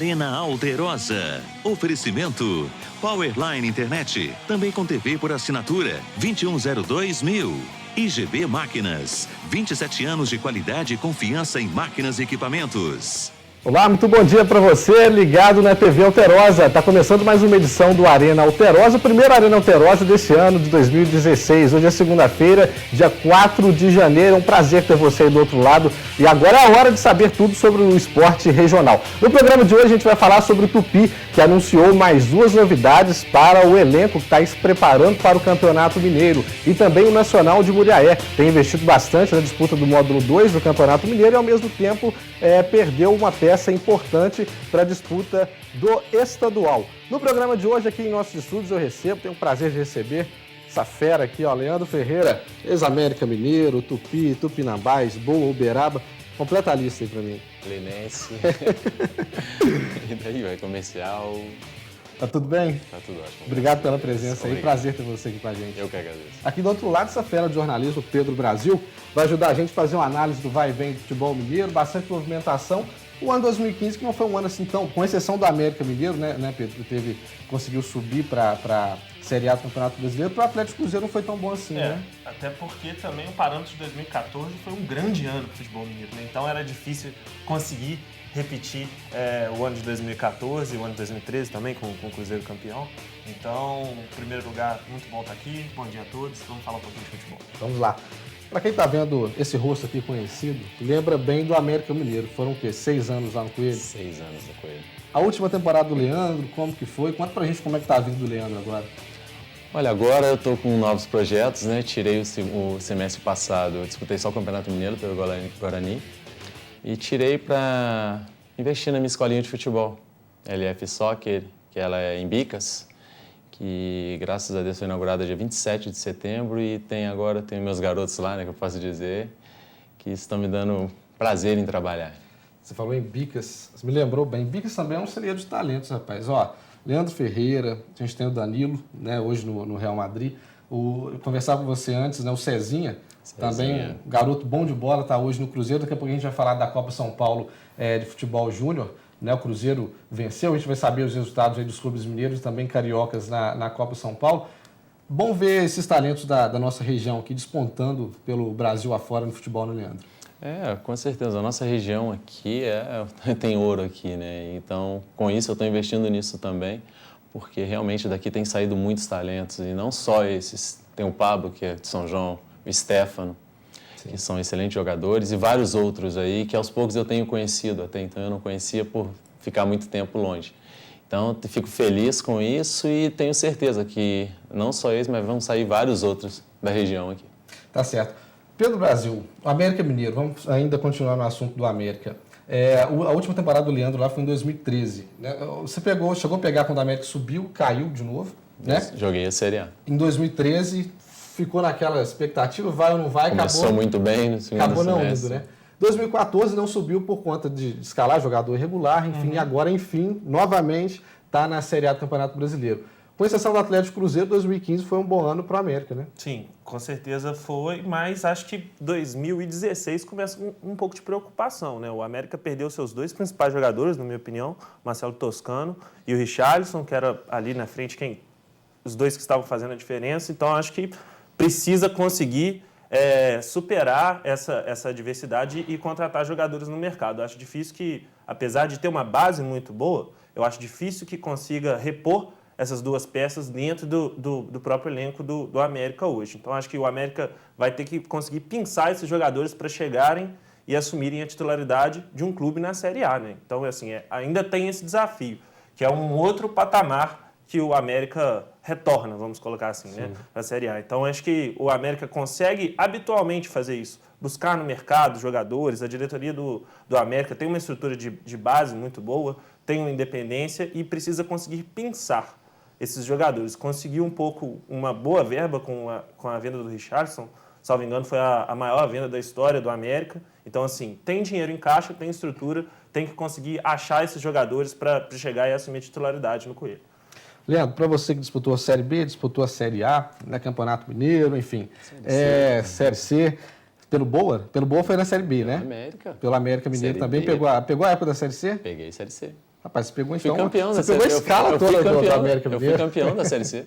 Arena Alterosa. Oferecimento Powerline Internet, também com TV por assinatura, 2102.000. IGB Máquinas, 27 anos de qualidade e confiança em máquinas e equipamentos. Olá, muito bom dia para você, ligado na TV Alterosa. Está começando mais uma edição do Arena Alterosa, o primeiro Arena Alterosa desse ano de 2016. Hoje é segunda-feira, dia 4 de janeiro. É um prazer ter você aí do outro lado. E agora é a hora de saber tudo sobre o esporte regional. No programa de hoje a gente vai falar sobre o Tupi, que anunciou mais duas novidades para o elenco que está se preparando para o Campeonato Mineiro. E também o Nacional de Muriaé. Tem investido bastante na disputa do módulo 2 do Campeonato Mineiro e ao mesmo tempo perdeu uma peça importante para a disputa do estadual. No programa de hoje, aqui em nossos estúdios, tenho o prazer de receber essa fera aqui, ó, Leandro Ferreira, ex-América Mineiro, Tupi, Tupinambás, Boa, Uberaba. Completa a lista aí para mim. Lenense. E daí, vai comercial. Tá tudo bem? Tá tudo ótimo. Obrigado pela presença aí, prazer ter você aqui com a gente. Eu que agradeço. Aqui do outro lado, essa fera de jornalismo, Pedro Brasil, vai ajudar a gente a fazer uma análise do vai e vem do futebol mineiro, bastante movimentação. O ano 2015 que não foi um ano assim tão, com exceção do América Mineiro, né, Pedro, que conseguiu subir para Série A do Campeonato Brasileiro, para o Atlético Cruzeiro não foi tão bom assim, né? Até porque também o parâmetro de 2014 foi um grande ano para o futebol mineiro, né? Então era difícil conseguir repetir o ano de 2014 e o ano de 2013 também, com o Cruzeiro campeão. Então, em primeiro lugar, muito bom estar aqui. Bom dia a todos. Vamos falar um pouquinho de futebol. Vamos lá. Para quem está vendo esse rosto aqui conhecido, lembra bem do América Mineiro. Foram o quê? 6 anos lá no Coelho? 6 anos no Coelho. A última temporada do Leandro, como que foi? Conta pra gente como é que tá a vida do Leandro agora. Olha, agora eu estou com novos projetos, né? Tirei o semestre passado, eu disputei só o Campeonato Mineiro pelo Guarani e tirei para investir na minha escolinha de futebol, LF Soccer, que ela é em Bicas, que graças a Deus foi inaugurada dia 27 de setembro e tem meus garotos lá, né, que eu posso dizer, que estão me dando prazer em trabalhar. Você falou em Bicas, você me lembrou bem. Bicas também é um celeiro de talentos, rapaz. Ó, Leandro Ferreira, a gente tem o Danilo, né, hoje no Real Madrid. Eu conversava com você antes, né, o Cezinha, também um garoto bom de bola, está hoje no Cruzeiro. Daqui a pouco a gente vai falar da Copa São Paulo de futebol júnior. Né, o Cruzeiro venceu, a gente vai saber os resultados aí dos clubes mineiros e também cariocas na Copa São Paulo. Bom ver esses talentos da nossa região aqui despontando pelo Brasil afora no futebol, né, Leandro? Com certeza. A nossa região aqui tem ouro aqui, né? Então, com isso, eu estou investindo nisso também, porque realmente daqui tem saído muitos talentos, e não só esses. Tem o Pablo, que é de São João, o Stefano, que são excelentes jogadores, e vários outros aí que aos poucos eu tenho conhecido, até então eu não conhecia por ficar muito tempo longe. Então, eu fico feliz com isso e tenho certeza que não só eles, mas vão sair vários outros da região aqui. Tá certo. Pedro Brasil, o América Mineiro, vamos ainda continuar no assunto do América. A última temporada do Leandro lá foi em 2013. Né? Você chegou a pegar quando o América subiu, caiu de novo, né? Joguei a Série A. Em 2013, ficou naquela expectativa, vai ou não vai, Começou muito bem no segundo acabou não semestre. indo, né? 2014 não subiu por conta de escalar jogador irregular, enfim, agora, novamente, está na Série A do Campeonato Brasileiro. Com exceção do Atlético Cruzeiro, 2015 foi um bom ano para o América, né? Sim, com certeza foi, mas acho que 2016 começa com um pouco de preocupação, né? O América perdeu seus dois principais jogadores, na minha opinião, Marcelo Toscano e o Richarlison, que era ali na frente os dois que estavam fazendo a diferença. Então, acho que precisa conseguir superar essa adversidade e contratar jogadores no mercado. Eu acho difícil que, apesar de ter uma base muito boa, eu acho difícil que consiga repor essas duas peças dentro do próprio elenco do América hoje. Então, acho que o América vai ter que conseguir pinçar esses jogadores para chegarem e assumirem a titularidade de um clube na Série A, né? Então, assim, ainda tem esse desafio, que é um outro patamar que o América retorna, vamos colocar assim, né, para a Série A. Então, acho que o América consegue habitualmente fazer isso, buscar no mercado jogadores. A diretoria do América tem uma estrutura de base muito boa, tem uma independência e precisa conseguir pensar esses jogadores. Conseguiu uma boa verba com a venda do Richarlison, salvo engano, foi a maior venda da história do América. Então, assim, tem dinheiro em caixa, tem estrutura, tem que conseguir achar esses jogadores para chegar e assumir a titularidade no Coelho. Leandro, para você que disputou a Série B, disputou a Série A, né, Campeonato Mineiro, enfim, Série C, pelo Boa foi na Série B, né? América. Pelo América Mineiro Série também, B. pegou a época da Série C? Peguei Série C. Rapaz, você pegou Fui então. campeão Você da pegou a Série C. escala toda do América Eu fui Mineiro. campeão da Série C.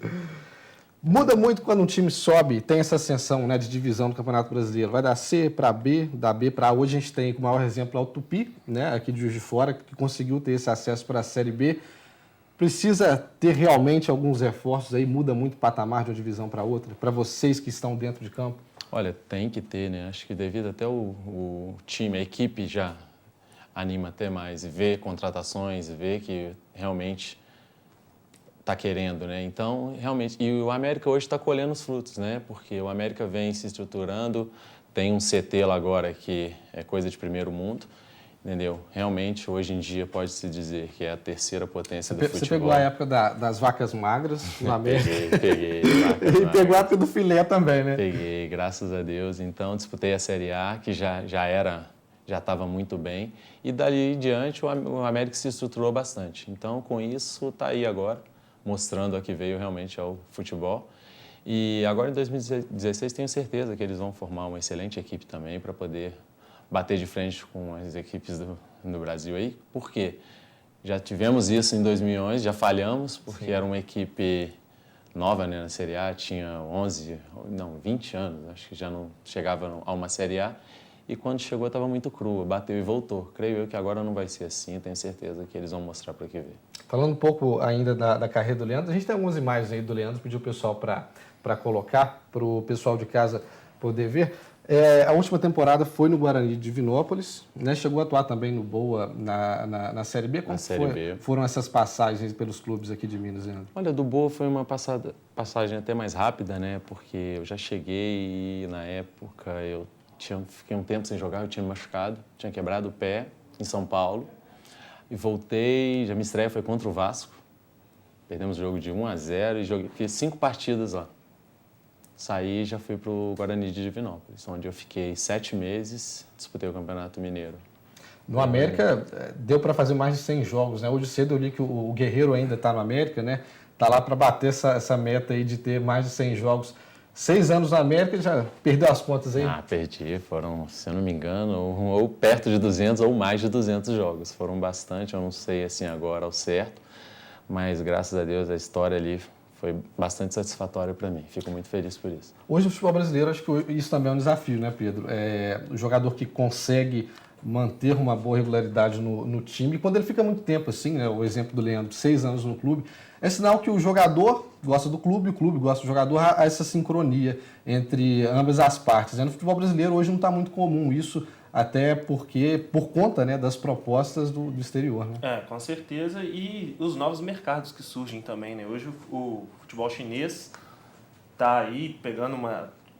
Muda muito quando um time sobe, tem essa ascensão, né, de divisão do Campeonato Brasileiro. Vai da C para B, da B para A. Hoje a gente tem como maior exemplo o Tupi, né, aqui de Juiz de Fora, que conseguiu ter esse acesso para a Série B. Precisa ter realmente alguns reforços aí, muda muito o patamar de uma divisão para outra, para vocês que estão dentro de campo? Olha, tem que ter, né? Acho que devido até o time, a equipe já anima até mais e vê contratações, vê que realmente está querendo, né? Então, realmente, e o América hoje está colhendo os frutos, né? Porque o América vem se estruturando, tem um CT lá agora que é coisa de primeiro mundo, entendeu? Realmente, hoje em dia, pode-se dizer que é a terceira potência do futebol. Você pegou a época das vacas magras no América. Peguei. E pegou a época do filé também, né? Peguei, graças a Deus. Então, disputei a Série A, que já estava muito bem. E dali em diante, o América se estruturou bastante. Então, com isso, está aí agora, mostrando a que veio realmente ao futebol. E agora, em 2016, tenho certeza que eles vão formar uma excelente equipe também para poder bater de frente com as equipes do Brasil aí. Por quê? Já tivemos isso em 2011, já falhamos, porque era uma equipe nova, né, na Série A, tinha 20 anos, acho que já não chegava a uma Série A. E quando chegou, estava muito crua, bateu e voltou. Creio eu que agora não vai ser assim, tenho certeza que eles vão mostrar para que ver. Falando um pouco ainda da carreira do Leandro, a gente tem algumas imagens aí do Leandro, pediu o pessoal para colocar, para o pessoal de casa poder ver. A última temporada foi no Guarani de Divinópolis, né? Chegou a atuar também no Boa na Série B. Como foram essas passagens pelos clubes aqui de Minas, Leandro? Olha, do Boa foi uma passagem até mais rápida, né? Porque eu já cheguei e na época fiquei um tempo sem jogar, eu tinha me machucado, tinha quebrado o pé em São Paulo e voltei, já minha estreia foi contra o Vasco, perdemos o jogo de 1-0 e fiz 5 partidas lá. Saí e já fui para o Guarani de Divinópolis, onde eu fiquei 7 meses, disputei o Campeonato Mineiro. No América, deu para fazer mais de 100 jogos, né? Hoje cedo eu li que o Guerreiro ainda está no América, né? Está lá para bater essa meta aí de ter mais de 100 jogos. 6 anos na América, já perdeu as contas aí? Perdi. Foram, se eu não me engano, ou perto de 200 ou mais de 200 jogos. Foram bastante, eu não sei assim agora ao certo, mas graças a Deus a história ali foi bastante satisfatória para mim. Fico muito feliz por isso. Hoje, o futebol brasileiro, acho que isso também é um desafio, né, Pedro? O jogador que consegue manter uma boa regularidade no time, e quando ele fica muito tempo assim, né, o exemplo do Leandro, 6 anos no clube, é sinal que o jogador gosta do clube, o clube gosta do jogador, há essa sincronia entre ambas as partes. No futebol brasileiro hoje não está muito comum isso, até porque, por conta, né, das propostas do exterior. Né? Com certeza, e os novos mercados que surgem também, né? Hoje o futebol chinês está aí pegando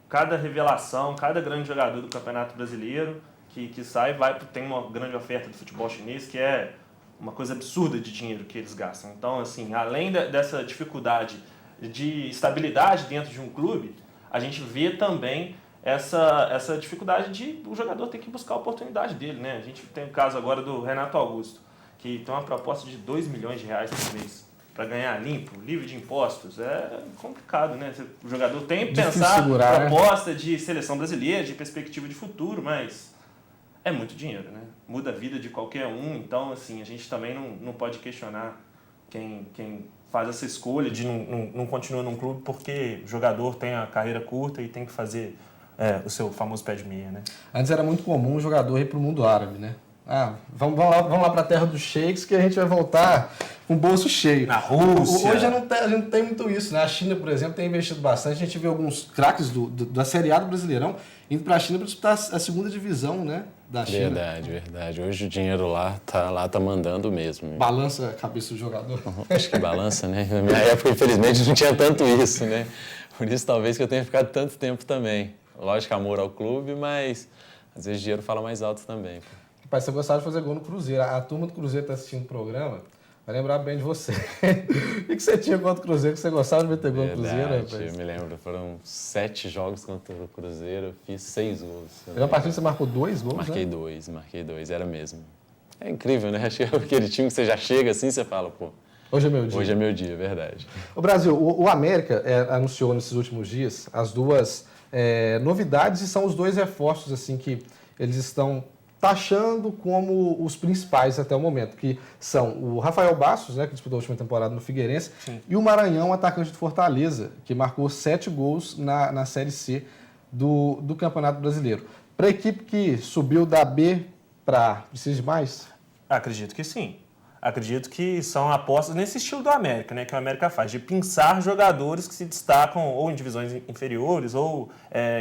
cada revelação, cada grande jogador do Campeonato Brasileiro que sai, tem uma grande oferta do futebol chinês, que é uma coisa absurda de dinheiro que eles gastam. Então, assim, além dessa dificuldade de estabilidade dentro de um clube, a gente vê também essa dificuldade de o jogador ter que buscar a oportunidade dele, né? A gente tem o caso agora do Renato Augusto, que tem uma proposta de R$2 milhões por mês para ganhar limpo, livre de impostos. É complicado, né? O jogador tem que pensar proposta de seleção brasileira, de perspectiva de futuro, mas é muito dinheiro, né? Muda a vida de qualquer um, então, assim, a gente também não pode questionar quem faz essa escolha de não continuar num clube porque o jogador tem a carreira curta e tem que fazer o seu famoso pé de meia, né? Antes era muito comum o jogador ir para o mundo árabe, né? Vamos lá para a terra dos sheiks que a gente vai voltar com o bolso cheio. Na Rússia. Hoje a gente não tem muito isso, né? A China, por exemplo, tem investido bastante. A gente vê alguns craques da Série A do Brasileirão indo para a China para disputar a segunda divisão, né? Da China. Verdade. Hoje o dinheiro lá tá mandando mesmo. Balança a cabeça do jogador. Acho que balança, né? Na minha época, infelizmente, não tinha tanto isso, né? Por isso, talvez, que eu tenha ficado tanto tempo também. Lógico, amor ao clube, mas às vezes o dinheiro fala mais alto também. Rapaz, você gostava de fazer gol no Cruzeiro. A turma do Cruzeiro está assistindo o programa, vai lembrar bem de você. O que você tinha contra o Cruzeiro, que você gostava de meter gol no Cruzeiro, rapaz? Eu me lembro, foram 7 jogos contra o Cruzeiro, eu fiz 6 gols. Na partida você marcou 2 gols, marquei dois, era mesmo. É incrível, né? Achei aquele time que você já chega assim, você fala, pô, hoje é meu dia. Hoje é meu dia, verdade. O Brasil, o América anunciou nesses últimos dias as duas novidades e são os 2 reforços assim que eles estão taxando como os principais até o momento, que são o Rafael Bastos, né, que disputou a última temporada no Figueirense, Sim. e o Maranhão, atacante do Fortaleza, que marcou 7 gols na Série C do Campeonato Brasileiro. Para a equipe que subiu da B para A, precisa de mais? Acredito que sim. Acredito que são apostas nesse estilo do América, né, que o América faz, de pensar jogadores que se destacam ou em divisões inferiores ou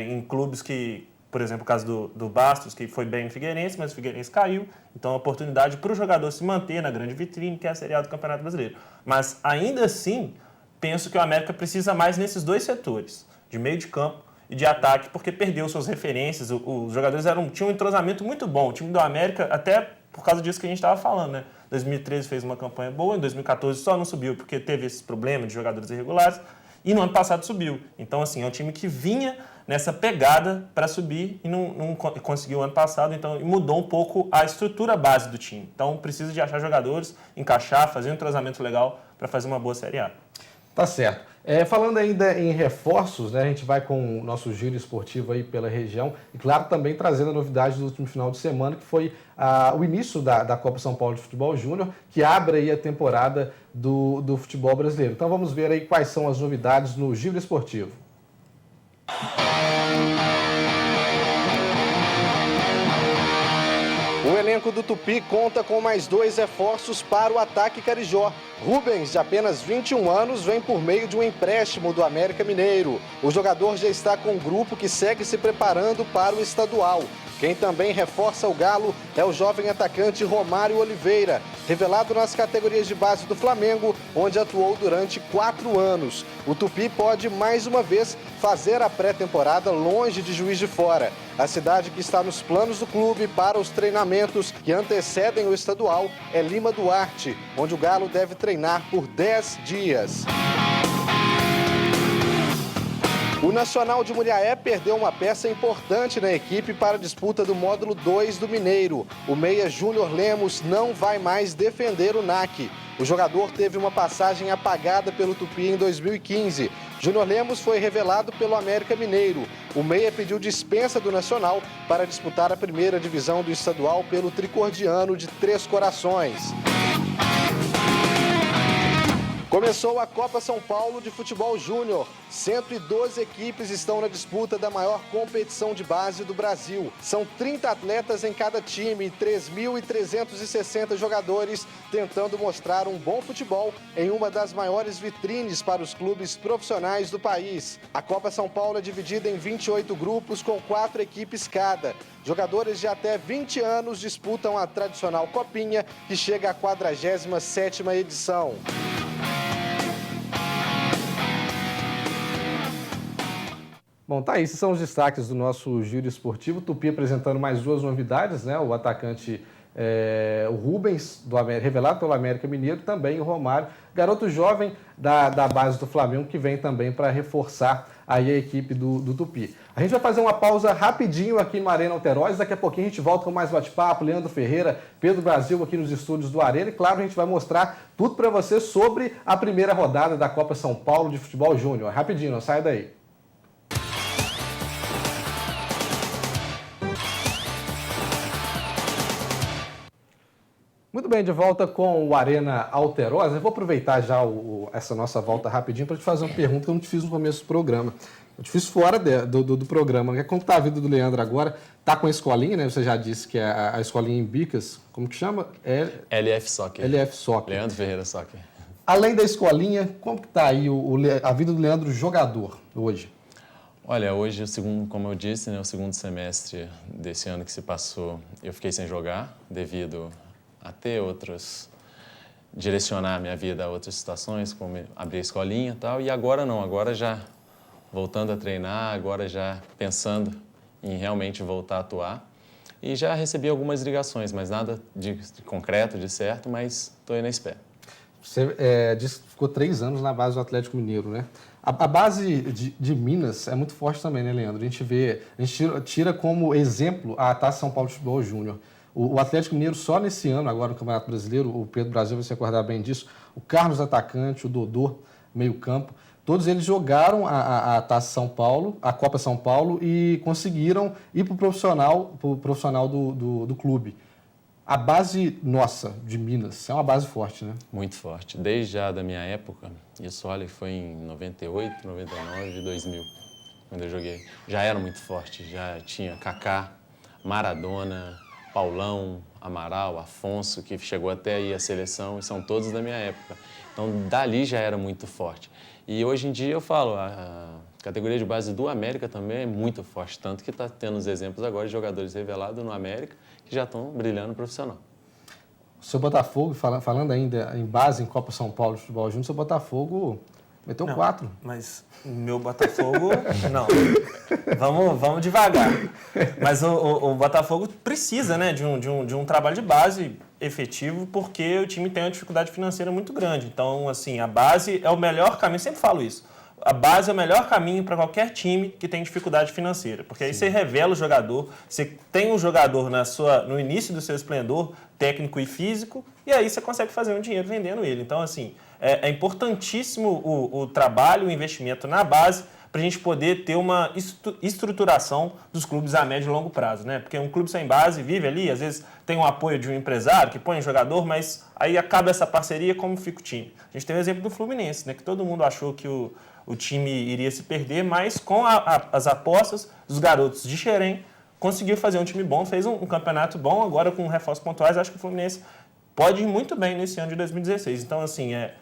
em clubes que, por exemplo, o caso do Bastos, que foi bem no Figueirense, mas o Figueirense caiu. Então, a oportunidade para o jogador se manter na grande vitrine, que é a Série A do Campeonato Brasileiro. Mas, ainda assim, penso que o América precisa mais nesses dois setores, de meio de campo e de ataque, porque perdeu suas referências. Os jogadores tinham um entrosamento muito bom. O time do América, até por causa disso que a gente estava falando, né? 2013 fez uma campanha boa, em 2014 só não subiu porque teve esse problema de jogadores irregulares, e no ano passado subiu. Então, assim, é um time que vinha nessa pegada para subir e não conseguiu ano passado, então mudou um pouco a estrutura base do time. Então, precisa de achar jogadores, encaixar, fazer um entrosamento legal para fazer uma boa Série A. Tá certo. Falando ainda em reforços, né, a gente vai com o nosso giro esportivo aí pela região e, claro, também trazendo a novidade do último final de semana, que foi o início da Copa São Paulo de Futebol Júnior, que abre aí a temporada do futebol brasileiro. Então vamos ver aí quais são as novidades no giro esportivo. O elenco do Tupi conta com mais 2 reforços para o ataque carijó. Rubens, de apenas 21 anos, vem por meio de um empréstimo do América Mineiro. O jogador já está com um grupo que segue se preparando para o estadual. Quem também reforça o Galo é o jovem atacante Romário Oliveira, revelado nas categorias de base do Flamengo, onde atuou durante 4 anos. O Tupi pode, mais uma vez, fazer a pré-temporada longe de Juiz de Fora. A cidade que está nos planos do clube para os treinamentos que antecedem o estadual é Lima Duarte, onde o Galo deve treinar por 10 dias. O Nacional de Muriaé perdeu uma peça importante na equipe para a disputa do módulo 2 do Mineiro. O meia Júnior Lemos não vai mais defender o NAC. O jogador teve uma passagem apagada pelo Tupi em 2015. Júnior Lemos foi revelado pelo América Mineiro. O meia pediu dispensa do Nacional para disputar a primeira divisão do estadual pelo tricordiano de Três Corações. Começou a Copa São Paulo de Futebol Júnior. 112 equipes estão na disputa da maior competição de base do Brasil. São 30 atletas em cada time e 3.360 jogadores tentando mostrar um bom futebol em uma das maiores vitrines para os clubes profissionais do país. A Copa São Paulo é dividida em 28 grupos com 4 equipes cada. Jogadores de até 20 anos disputam a tradicional Copinha, que chega à 47ª edição. Bom, tá aí, esses são os destaques do nosso giro esportivo. Tupi apresentando mais 2 novidades, né? O atacante o Rubens, revelado pelo América Mineiro, também o Romário, garoto jovem da base do Flamengo, que vem também para reforçar aí a equipe do Tupi. A gente vai fazer uma pausa rapidinho aqui no Arena Alterosa, daqui a pouquinho a gente volta com mais bate-papo, Leandro Ferreira, Pedro Brasil aqui nos estúdios do Arena, e claro, a gente vai mostrar tudo para você sobre a primeira rodada da Copa São Paulo de Futebol Júnior. Rapidinho, não sai daí. Muito bem, de volta com o Arena Alterosa. Eu vou aproveitar já essa nossa volta rapidinho para te fazer uma pergunta que eu não te fiz no começo do programa. Eu te fiz fora do programa. Como está a vida do Leandro agora? Está com a escolinha, né? Você já disse que é a escolinha em Bicas. Como que chama? LF Soccer. LF Soccer. Leandro Ferreira Soccer. Além da escolinha, como que está aí a vida do Leandro jogador hoje? Olha, hoje, como eu disse, né, o segundo semestre desse ano que se passou, eu fiquei sem jogar devido a ter direcionar minha vida a outras situações, como abrir a escolinha e tal, e agora não, agora já voltando a treinar, agora já pensando em realmente voltar a atuar, e já recebi algumas ligações, mas nada de concreto, de certo, mas estou aí na espera. Você disse que ficou 3 anos na base do Atlético Mineiro, né? A base de Minas é muito forte também, né, Leandro? A gente tira como exemplo a Taça São Paulo de Futebol Júnior. O Atlético Mineiro, só nesse ano, agora no Campeonato Brasileiro, o Pedro Brasil vai se acordar bem disso, o Carlos atacante, o Dodô, meio campo, todos eles jogaram a Taça São Paulo, a Copa São Paulo e conseguiram ir para o profissional do clube. A base nossa, de Minas, é uma base forte, né? Muito forte. Desde já da minha época, isso, olha, foi em 98, 99, 2000, quando eu joguei. Já era muito forte, já tinha Kaká, Maradona, Paulão, Amaral, Afonso, que chegou até aí a seleção, e são todos da minha época. Então, dali já era muito forte. E hoje em dia eu falo, a categoria de base do América também é muito forte, tanto que está tendo os exemplos agora de jogadores revelados no América que já estão brilhando profissional. O seu Botafogo, falando ainda em base em Copa São Paulo de Futebol Júnior, o seu Botafogo meteu 4. Mas o meu Botafogo, não. Vamos devagar. Mas o Botafogo precisa, né, de um trabalho de base efetivo, porque o time tem uma dificuldade financeira muito grande. Então, assim, a base é o melhor caminho, sempre falo isso. A base é o melhor caminho para qualquer time que tem dificuldade financeira, porque aí você revela o jogador, você tem um jogador no início do seu esplendor técnico e físico, e aí você consegue fazer um dinheiro vendendo ele. Então, assim, é importantíssimo o trabalho, o investimento na base, para a gente poder ter uma estruturação dos clubes a médio e longo prazo, né? Porque um clube sem base vive ali, às vezes tem o apoio de um empresário que põe um jogador, mas aí acaba essa parceria, como fica o time? A gente tem o exemplo do Fluminense, né? Que todo mundo achou que o time iria se perder, mas com as apostas dos garotos de Xerém, conseguiu fazer um time bom, fez um campeonato bom, agora com reforços pontuais, acho que o Fluminense pode ir muito bem nesse ano de 2016. Então, assim, é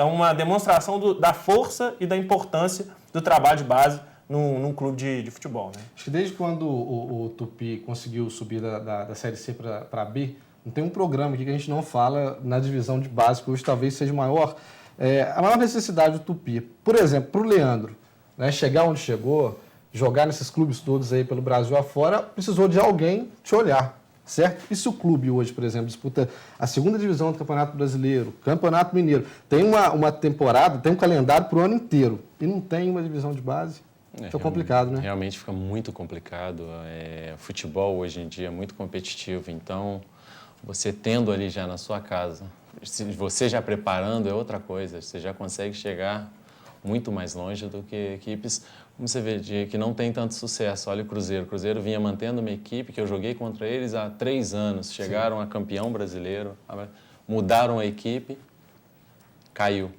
uma demonstração da força e da importância do trabalho de base num clube de futebol, né? Acho que desde quando o Tupi conseguiu subir da Série C para a B, não tem um programa aqui que a gente não fala na divisão de base, que hoje talvez seja a maior necessidade do Tupi. Por exemplo, para o Leandro, né, chegar onde chegou, jogar nesses clubes todos aí pelo Brasil afora, precisou de alguém te olhar, certo? E se o clube hoje, por exemplo, disputa a segunda divisão do Campeonato Brasileiro, Campeonato Mineiro, tem uma temporada, tem um calendário para o ano inteiro e não tem uma divisão de base, fica complicado, né? Realmente fica muito complicado. O futebol hoje em dia é muito competitivo, então você tendo ali já na sua casa, você já preparando é outra coisa, você já consegue chegar muito mais longe do que equipes, como você vê, que não tem tanto sucesso. Olha o Cruzeiro. O Cruzeiro vinha mantendo uma equipe que eu joguei contra eles há 3 anos. Chegaram a campeão brasileiro, mudaram a equipe, caiu.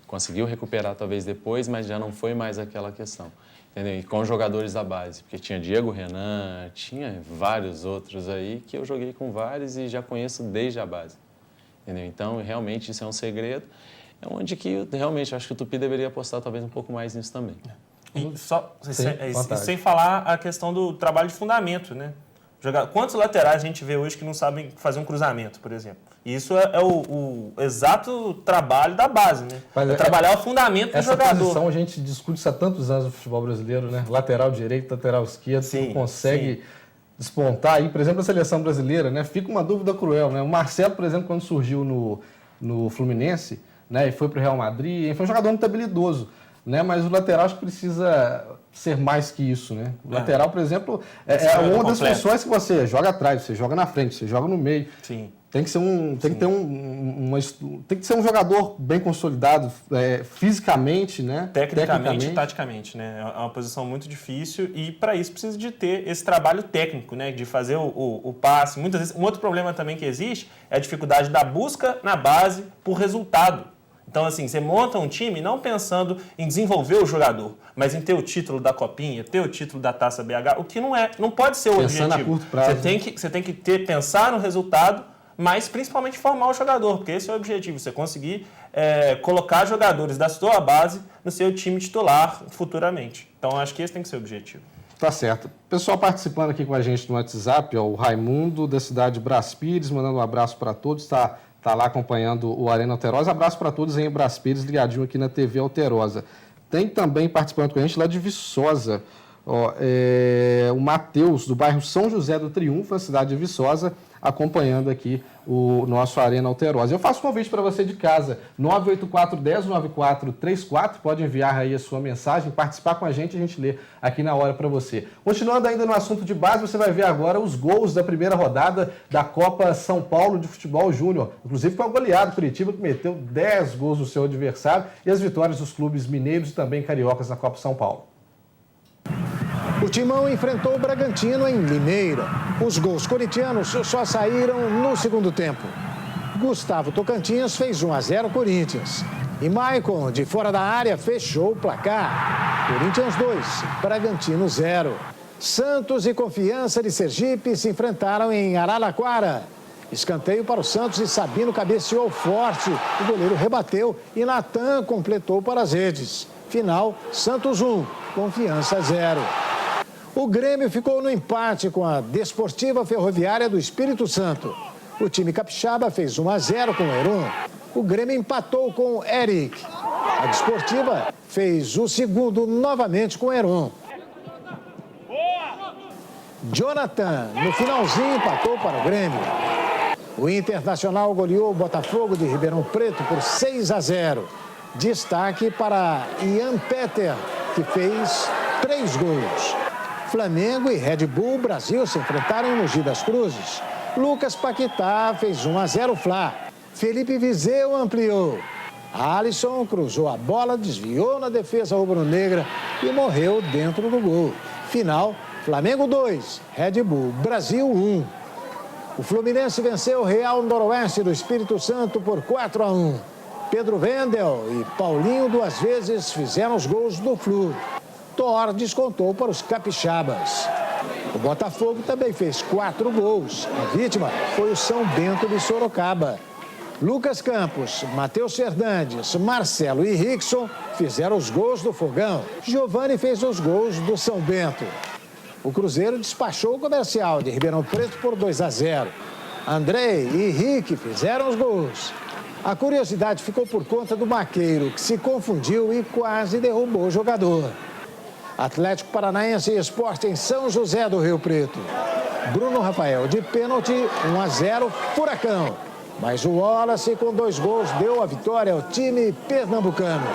Conseguiu recuperar talvez depois, mas já não foi mais aquela questão. Entendeu? E com os jogadores da base, porque tinha Diego Renan, tinha vários outros aí que eu joguei com vários e já conheço desde a base. Entendeu? Então, realmente, isso é um segredo. É onde que, realmente, acho que o Tupi deveria apostar talvez um pouco mais nisso também. E sem falar a questão do trabalho de fundamento, né? Quantos laterais a gente vê hoje que não sabem fazer um cruzamento, por exemplo? E isso é o exato trabalho da base, né? Trabalhar o fundamento do jogador. Essa posição a gente discute isso há tantos anos no futebol brasileiro, né? Lateral direito, lateral esquerdo, não consegue despontar. E, por exemplo, a seleção brasileira, né? Fica uma dúvida cruel, né? O Marcelo, por exemplo, quando surgiu no Fluminense, né? E foi para o Real Madrid, foi um jogador muito habilidoso, né? Mas o lateral acho que precisa ser mais que isso, né? O lateral, por exemplo, é uma das funções que você joga atrás, você joga na frente, você joga no meio. Sim. Tem que ser tem que ser um jogador bem consolidado fisicamente, né? Tecnicamente e taticamente, né? É uma posição muito difícil e para isso precisa de ter esse trabalho técnico, né? De fazer o passe. Muitas vezes, um outro problema também que existe é a dificuldade da busca na base por resultado. Então, assim, você monta um time não pensando em desenvolver o jogador, mas em ter o título da Copinha, ter o título da Taça BH, o que não pode ser o objetivo. A curto prazo. Você tem que pensar no resultado, mas principalmente formar o jogador, porque esse é o objetivo, você conseguir colocar jogadores da sua base no seu time titular futuramente. Então, acho que esse tem que ser o objetivo. Tá certo. Pessoal participando aqui com a gente no WhatsApp, o Raimundo, da cidade de Brás Pires, mandando um abraço para todos, está lá acompanhando o Arena Alterosa. Abraço para todos em Brás Pires, ligadinho aqui na TV Alterosa. Tem também participando com a gente lá de Viçosa, o Matheus, do bairro São José do Triunfo, na cidade de Viçosa, acompanhando aqui o nosso Arena Alterosa. Eu faço um convite para você de casa, 984-10-9434, pode enviar aí a sua mensagem, participar com a gente lê aqui na hora para você. Continuando ainda no assunto de base, você vai ver agora os gols da primeira rodada da Copa São Paulo de Futebol Júnior, inclusive com a goleada Curitiba, que meteu 10 gols no seu adversário, e as vitórias dos clubes mineiros e também cariocas na Copa São Paulo. O Timão enfrentou o Bragantino em Limeira. Os gols corintianos só saíram no segundo tempo. Gustavo Tocantins fez 1-0 Corinthians. E Maicon, de fora da área, fechou o placar. Corinthians 2, Bragantino 0. Santos e Confiança de Sergipe se enfrentaram em Araraquara. Escanteio para o Santos e Sabino cabeceou forte. O goleiro rebateu e Natan completou para as redes. Final, Santos 1, Confiança 0. O Grêmio ficou no empate com a Desportiva Ferroviária do Espírito Santo. O time capixaba fez 1-0 com o Heron. O Grêmio empatou com o Eric. A Desportiva fez o segundo novamente com o Heron. Jonathan, no finalzinho, empatou para o Grêmio. O Internacional goleou o Botafogo de Ribeirão Preto por 6-0. Destaque para Ian Peter, que fez 3 gols. Flamengo e Red Bull Brasil se enfrentaram em Mogi das Cruzes. Lucas Paquetá fez 1-0 Fla. Felipe Viseu ampliou. Alisson cruzou a bola, desviou na defesa rubro-negra e morreu dentro do gol. Final, Flamengo 2, Red Bull Brasil 1. O Fluminense venceu o Real Noroeste do Espírito Santo por 4-1. Pedro Wendel e Paulinho 2 vezes fizeram os gols do Flu. Thor descontou para os capixabas. O Botafogo também fez 4 gols. A vítima foi o São Bento de Sorocaba. Lucas Campos, Matheus Fernandes, Marcelo e Rickson fizeram os gols do Fogão. Giovani fez os gols do São Bento. O Cruzeiro despachou o Comercial de Ribeirão Preto por 2-0. Andrei e Henrique fizeram os gols. A curiosidade ficou por conta do Maqueiro, que se confundiu e quase derrubou o jogador. Atlético Paranaense e Sport em São José do Rio Preto. Bruno Rafael de pênalti, 1-0 Furacão. Mas o Wallace com 2 gols deu a vitória ao time pernambucano.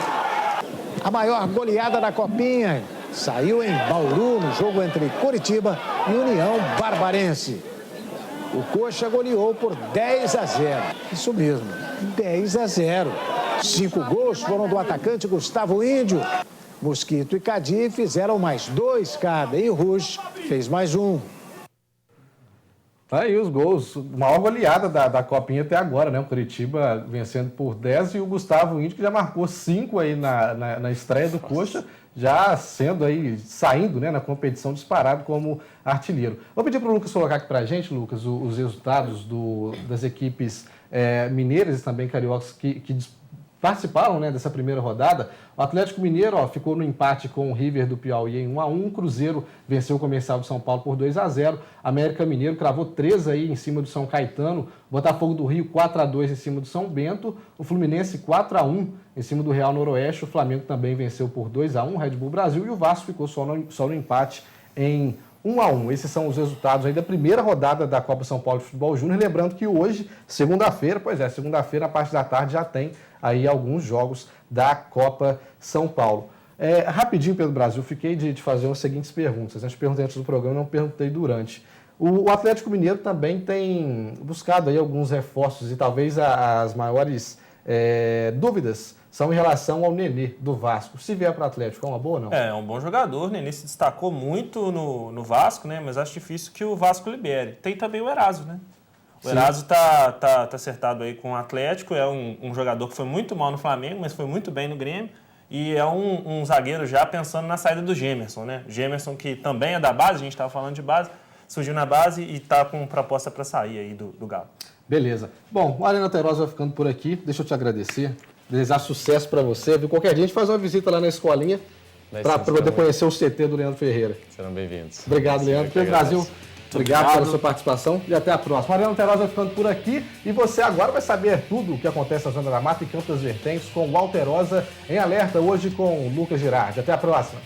A maior goleada da Copinha saiu em Bauru no jogo entre Coritiba e União Barbarense. O Coxa goleou por 10-0. Isso mesmo, 10-0. 5 gols foram do atacante Gustavo Índio. Mosquito e Cadi fizeram mais 2 cada e o Rush fez mais 1. Tá aí os gols, maior goleada da Copinha até agora, né? O Curitiba vencendo por 10 e o Gustavo Índio que já marcou 5 aí na estreia do Coxa, já saindo, né, na competição disparado como artilheiro. Vou pedir para o Lucas colocar aqui para a gente, Lucas, os resultados das equipes mineiras e também cariocas que participaram, né, dessa primeira rodada. O Atlético Mineiro ficou no empate com o River do Piauí em 1-1. O Cruzeiro venceu o Comercial de São Paulo por 2-0. América Mineiro cravou 3 aí em cima do São Caetano. Botafogo do Rio 4-2 em cima do São Bento. O Fluminense 4-1 em cima do Real Noroeste. O Flamengo também venceu por 2-1 o Red Bull Brasil. E o Vasco ficou só no empate em 1-1. Esses são os resultados aí da primeira rodada da Copa São Paulo de Futebol Júnior. Lembrando que hoje, segunda-feira, segunda-feira, a parte da tarde já tem aí alguns jogos da Copa São Paulo. Rapidinho, Pedro Brasil, fiquei de fazer as seguintes perguntas. As perguntas antes do programa, não perguntei durante. O Atlético Mineiro também tem buscado aí alguns reforços e talvez as maiores dúvidas são em relação ao Nenê do Vasco. Se vier para o Atlético, é uma boa ou não? É um bom jogador. O Nenê se destacou muito no Vasco, né? Mas acho difícil que o Vasco libere. Tem também o Eraso, né? O Eraso tá acertado aí com o Atlético. É um jogador que foi muito mal no Flamengo, mas foi muito bem no Grêmio. E é um zagueiro já pensando na saída do Gemerson, né? Gemerson, que também é da base, a gente estava falando de base, surgiu na base e está com proposta para sair aí do Galo. Beleza. Bom, o Arena Alterosa vai ficando por aqui. Deixa eu te agradecer. Desejar sucesso para você. Qualquer dia a gente faz uma visita lá na escolinha para poder conhecer o CT do Leandro Ferreira. Serão bem-vindos. Obrigado, Leandro. Pedro Brasil, obrigado pela sua participação e até a próxima. Arena Alterosa vai ficando por aqui e você agora vai saber tudo o que acontece na Zona da Mata e Campos das Vertentes com o Alterosa em Alerta, hoje com o Lucas Girardi. Até a próxima.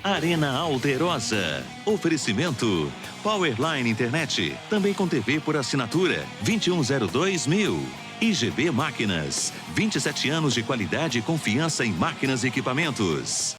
Arena Alterosa. Oferecimento Powerline Internet, também com TV por assinatura, 2102.000. IGB Máquinas, 27 anos de qualidade e confiança em máquinas e equipamentos.